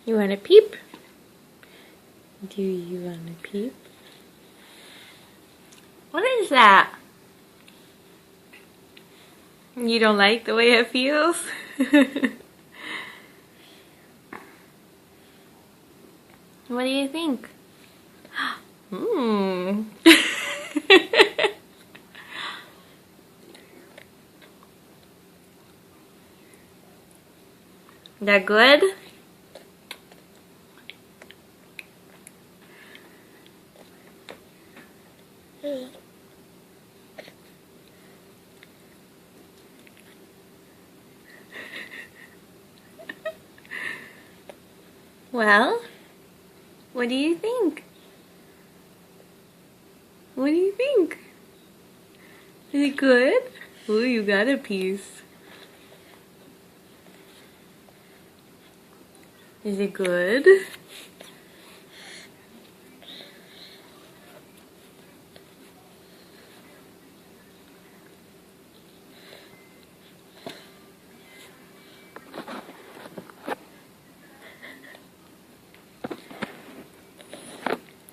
You want to peep? Do you want to peep? What is that? You don't like the way it feels? What do you think? That good? Well, what do you think? What do you think? Is it good? Ooh, you got a piece. Is it good?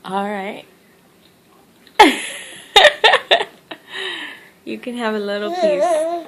All right. You can have a little piece.